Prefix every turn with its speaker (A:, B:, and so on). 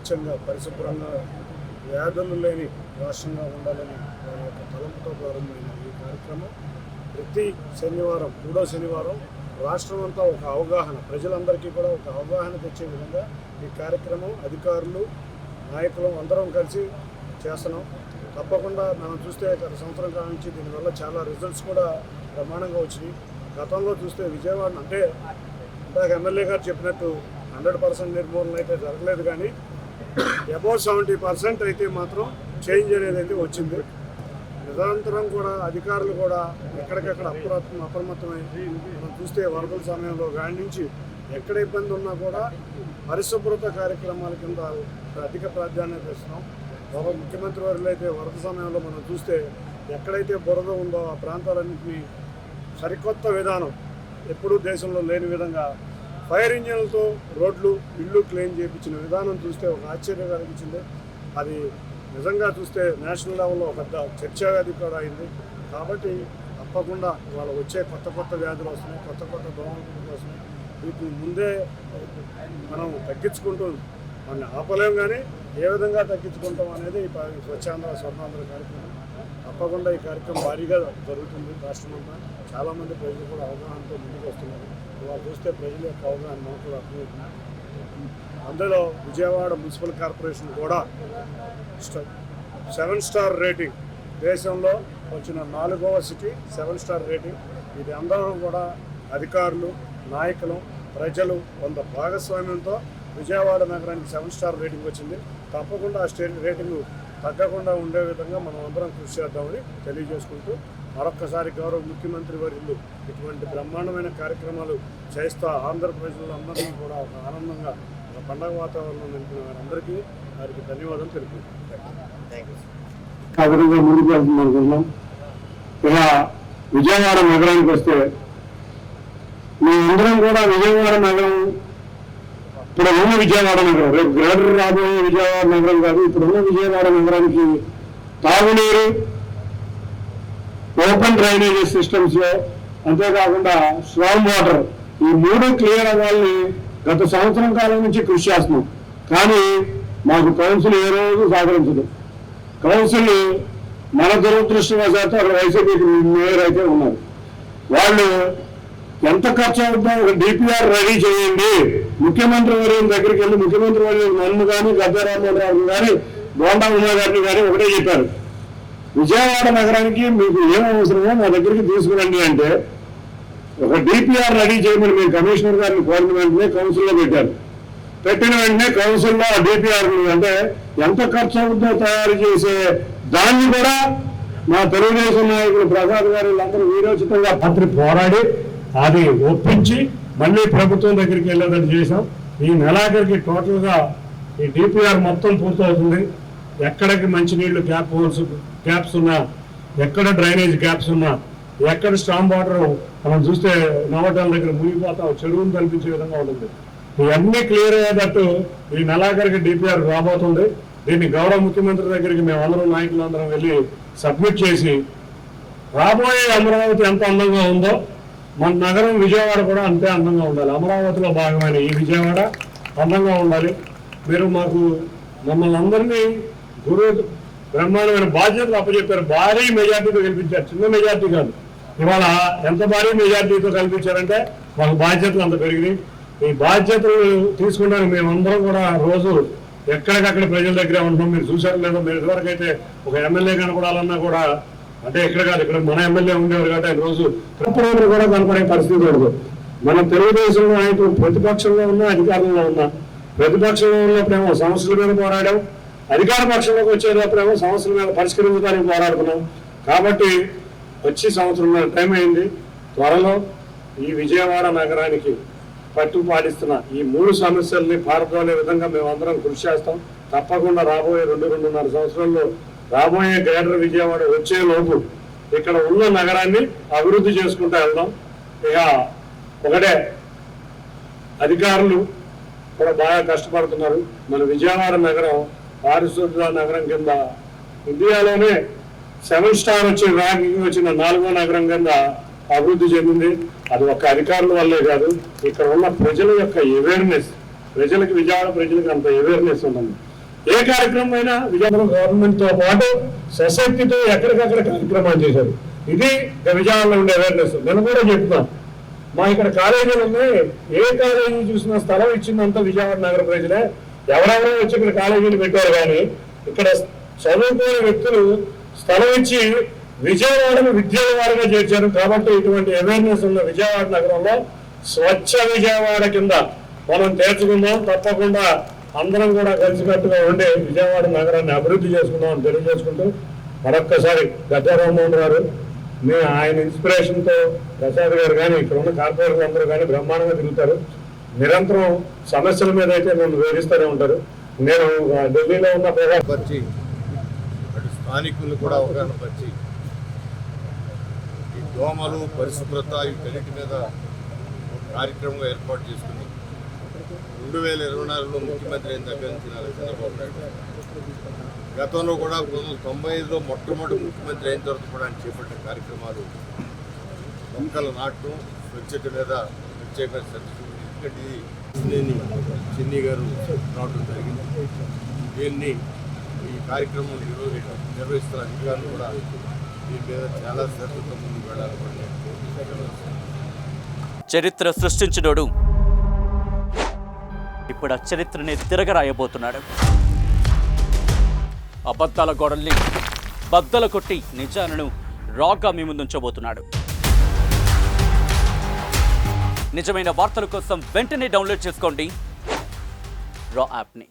A: స్వచ్ఛంగా పరిశుభ్రంగా వ్యాధులు లేని రాష్ట్రంగా ఉండాలని వారి యొక్క తలంపుతో ప్రారంభమైన ఈ కార్యక్రమం ప్రతి శనివారం 3వ శనివారం రాష్ట్రం అంతా ఒక అవగాహన, ప్రజలందరికీ కూడా ఒక అవగాహన తెచ్చే విధంగా ఈ కార్యక్రమం అధికారులు నాయకులు అందరం కలిసి చేస్తున్నాం. తప్పకుండా మనం చూస్తే గత సంవత్సరం కాలం నుంచి దీనివల్ల చాలా రిజల్ట్స్ కూడా బ్రహ్మాండంగా వచ్చినాయి. గతంలో చూస్తే విజయవాడ అంటే ఇందాక ఎమ్మెల్యే గారు చెప్పినట్టు 100% నిర్మూలన అయితే జరగలేదు, కానీ అబౌవ్ 70% అయితే మాత్రం చేంజ్ అనేది అయితే వచ్చింది. నిరంతరం కూడా అధికారులు కూడా ఎక్కడికెక్కడ అప్రమత్తమై మనం చూస్తే వరదల సమయంలో గాడి నుంచి ఎక్కడ ఇబ్బంది ఉన్నా కూడా పరిశుభ్రత కార్యక్రమాల కింద అధిక ప్రాధాన్యత ఇస్తున్నాం. ముఖ్యమంత్రి వారిలో అయితే వరద సమయంలో మనం చూస్తే ఎక్కడైతే బురద ఉందో ఆ ప్రాంతాలన్నింటినీ సరికొత్త విధానం, ఎప్పుడూ దేశంలో లేని విధంగా ఫైర్ ఇంజిన్లతో రోడ్లు ఇళ్ళు క్లీన్ చేయించిన విధానం చూస్తే ఒక ఆశ్చర్యం కలిగించింది. అది నిజంగా చూస్తే నేషనల్ లెవెల్లో పెద్ద చర్చావ్యాధి కూడా అయింది. కాబట్టి తప్పకుండా వాళ్ళు వచ్చే కొత్త వ్యాధులు వస్తున్నాయి, కొత్త దోమలు వస్తున్నాయి. వీటిని ముందే మనం తగ్గించుకుంటూ మన ఆపలేం, కానీ ఏ విధంగా తగ్గించుకుంటాం అనేది ఈ స్వచ్ఛాంధ్ర స్వర్ణాంధ్ర కార్యక్రమం. తప్పకుండా ఈ కార్యక్రమం భారీగా జరుగుతుంది. రాష్ట్రమంతా చాలామంది ప్రజలు కూడా అవగాహనతో ముందుకు వస్తున్నారు. వాళ్ళు చూస్తే ప్రజల యొక్క అవగాహన మనకు కూడా అర్థమవుతుంది. అందులో విజయవాడ మున్సిపల్ కార్పొరేషన్ కూడా 7 స్టార్ రేటింగ్, దేశంలో వచ్చిన 4వ సిటీ 7 స్టార్ రేటింగ్. ఇది అందరూ కూడా అధికారులు, నాయకులు, ప్రజలు కొంత భాగస్వామ్యంతో విజయవాడ నగరానికి 7 స్టార్ రేటింగ్ వచ్చింది. తప్పకుండా ఆ రేటింగ్ తగ్గకుండా ఉండే విధంగా మనం అందరం కృషి చేద్దామని తెలియజేసుకుంటూ మరొక్కసారి గౌరవ ముఖ్యమంత్రి వర్యులు ఇటువంటి బ్రహ్మాండమైన కార్యక్రమాలు చేస్తా ఆంధ్ర ప్రజలందరినీ కూడా ఒక ఆనందంగా ఒక పండగ వాతావరణం నింపిన వారందరికీ వారికి ధన్యవాదాలు తెలుపుకుంటున్నాం. ముందుకు వెళ్తుంది అనుకుంటున్నాం. ఇలా విజయవాడ నగరానికి వస్తే మేమందరం కూడా విజయవాడ నగరం, ఇప్పుడు ఉన్న విజయవాడ నగరం, రేపు గ్రేటర్ రాబోయే విజయవాడ నగరం కాదు, ఇప్పుడున్న విజయవాడ నగరానికి తాగునీరు, ఓపెన్ డ్రైనేజీ సిస్టమ్స్లో, అంతేకాకుండా స్ట్రాంగ్ వాటర్, ఈ 3 క్లియర్ అవ్వాలని గత సంవత్సరం కాలం నుంచి కృషి చేస్తున్నాం. కానీ మాకు కౌన్సిల్ ఏ రోజు సహకరించదు. కౌన్సిల్ మన దురదృష్టవశాత్తు అక్కడ వైసీపీకి మేయర్ అయితే ఉన్నారు. వాళ్ళు ఎంత ఖర్చు అవుతుందో ఒక డిపిఆర్ రెడీ చేయండి, ముఖ్యమంత్రి వర్యం దగ్గరికి వెళ్ళి ముఖ్యమంత్రి వర్యం నన్ను కానీ గద్దె రామ్మోహన్ కానీ బోండా ఉమా గారిని కానీ ఒకటే చెప్పారు, విజయవాడ నగరానికి మీకు ఏం అవసరమో మా దగ్గరికి తీసుకురండి అంటే ఒక డిపిఆర్ రెడీ చేయమని మేము కమిషనర్ గారిని కోరిన వెంటనే కౌన్సిల్లో పెట్టారు. పెట్టిన వెంటనే కౌన్సిల్లో ఆ డిపిఆర్ అంటే ఎంత ఖర్చు అవుతుందో తయారు చేసే దాన్ని కూడా మా తెలుగుదేశం నాయకులు ప్రసాద్ గారు వీళ్ళందరూ వీరోచితంగా పత్రి పోరాడి అది ఒప్పించి మళ్ళీ ప్రభుత్వం దగ్గరికి వెళ్ళేటట్టు చేసాం. ఈ నెలాఖరికి టోటల్గా ఈ డిపిఆర్ మొత్తం పూర్తవుతుంది. ఎక్కడికి మంచినీళ్ళు గ్యాప్స్ ఉన్నా, ఎక్కడ డ్రైనేజ్ గ్యాప్స్ ఉన్నా, ఎక్కడ స్ట్రాంగ్ వాటర్ మనం చూస్తే నవటాల దగ్గర మునిగిపోతాం, చెరువును కల్పించే విధంగా ఉంటుంది. ఇవన్నీ క్లియర్ అయ్యేటట్టు ఈ నెలాఖరికి డిపిఆర్ రాబోతుంది. దీన్ని గౌరవ ముఖ్యమంత్రి దగ్గరికి మేమందరం నాయకులందరం వెళ్ళి సబ్మిట్ చేసి రాబోయే అమరావతి ఎంత అందంగా ఉందో మన నగరం విజయవాడ కూడా అంతే అందంగా ఉండాలి. అమరావతిలో భాగమైన ఈ విజయవాడ అందంగా ఉండాలి. మీరు మమ్మల్ని అందరినీ గురువు బ్రహ్మాండమైన బాధ్యతలు అప్పచెప్పారు. భారీ మెజార్టీతో కల్పించారు, చిన్న మెజార్టీ కాదు. ఇవాళ ఎంత భారీ మెజార్టీతో కల్పించారంటే మాకు బాధ్యతలు అంత పెరిగినాయి. ఈ బాధ్యతలు తీసుకున్నాక మేమందరం కూడా రోజు ఎక్కడికక్కడ ప్రజల దగ్గర ఉంటున్నాం. మీరు చూసారు లేదో, మీరు ఇదివరకు అయితే ఒక ఎమ్మెల్యే కనపడాలన్నా కూడా అంటే ఇక్కడ కాదు, ఇక్కడ మన ఎమ్మెల్యే ఉండేవారు కాబట్టి ఆయన రోజు తప్పని కూడా కనపడే పరిస్థితి ఉండదు. మన తెలుగుదేశం నాయకులు ప్రతిపక్షంలో ఉన్నా, అధికారంలో ఉన్నా, ప్రతిపక్షంలో ఉన్నప్పుడేమో సమస్యల మీద పోరాడాం, అధికార పక్షంలోకి వచ్చేటప్పుడేమో సమస్యల మీద పరిష్కరించడానికి పోరాడుతున్నాం. కాబట్టి వచ్చి సంవత్సరం టైం అయింది. త్వరలో ఈ విజయవాడ నగరానికి పట్టు పాటిస్తున్న ఈ 3 సమస్యల్ని పారదోలే విధంగా మేమందరం కృషి చేస్తాం. తప్పకుండా రాబోయే 2-2.5 సంవత్సరాల్లో రాబోయే గ్రేటర్ విజయవాడ వచ్చే లోపు ఇక్కడ ఉన్న నగరాన్ని అభివృద్ధి చేసుకుంటూ వెళ్దాం. ఇక ఒకటే, అధికారులు కూడా బాగా కష్టపడుతున్నారు. మన విజయవాడ నగరం పారిశుద్ధ నగరం కింద ఇండియాలోనే 7 స్టార్ వచ్చి ర్యాంకింగ్ వచ్చిన 4వ నగరం కింద అభివృద్ధి చెందింది. అది ఒక్క అధికారుల వల్లే కాదు, ఇక్కడ ఉన్న ప్రజల యొక్క అవేర్నెస్, విజయవాడ ప్రజలకు అంత అవేర్నెస్ ఉంటుంది. ఏ కార్యక్రమం అయినా విజయవాడలో గవర్నమెంట్ తో పాటు సశక్తితో ఎక్కడికక్కడ కార్యక్రమాలు చేశారు. ఇది విజయవాడలో ఉండే అవేర్నెస్. నేను కూడా చెప్తున్నాను, మా ఇక్కడ కాలేజీలు ఉన్నాయి, ఏ కాలేజీ చూసినా స్థలం ఇచ్చిందంతా విజయవాడ నగర ప్రజలే. ఎవరెవరో వచ్చి ఇక్కడ కాలేజీలు పెట్టారు, కానీ ఇక్కడ చదువుకునే వ్యక్తులు స్థలం ఇచ్చి విజయవాడను విద్యావాడగా చేర్చారు. కాబట్టి ఇటువంటి అవేర్నెస్ ఉన్న విజయవాడ నగరంలో స్వచ్ఛ విజయవాడ కింద మనం చేర్చుకుందాం. తప్పకుండా అందరం కూడా కలిసికట్టుగా ఉండి విజయవాడ నగరాన్ని అభివృద్ధి చేసుకుందాం అని తెలియజేసుకుంటూ, మరొక్కసారి గద్దె రామ్మోహన్ గారు ఆయన ఇన్స్పిరేషన్తో ప్రసాద్ గారు కానీ ఇక్కడ ఉన్న కార్పొరేటర్లు అందరూ కానీ బ్రహ్మాండంగా తిరుగుతారు. నిరంతరం సమస్యల మీద అయితే నన్ను వేధిస్తూనే ఉంటారు. నేను ఢిల్లీలో ఉన్న
B: పరిచి స్థానికులు కూడా అవగాహన పరిచి ఈ దోమలు పరిశుభ్రత వీటన్నిటి మీద కార్యక్రమంగా ఏర్పాటు చేసుకుని 2024లో ముఖ్యమంత్రి అయిన దగ్గర నుంచి చంద్రబాబు నాయుడు గతంలో కూడా 1995లో మొట్టమొదటి ముఖ్యమంత్రి అయిన తర్వాత కూడా ఆయన చేపట్టిన కార్యక్రమాలు మొక్కలు నాటడం, స్వచ్ఛత మీద ప్రత్యేకమైన సర్టిఫికేట్. ఎందుకంటే ఇది చిన్ని గారు రావడం జరిగింది. దీన్ని ఈ కార్యక్రమం నిర్వహిస్తున్న అధికారులు కూడా దీని మీద చాలా శ్రద్ధతో ముందుకు వెళ్ళాలని
C: చరిత్ర సృష్టించినోడు ఇప్పుడు ఆ చరిత్రని తిరగరాయబోతున్నాడు. అబద్ధాల గోడల్ని బద్దలు కొట్టి నిజాలను రాగా మీ ముందుంచబోతున్నాడు. నిజమైన వార్తల కోసం వెంటనే డౌన్లోడ్ చేసుకోండి రా యాప్ని.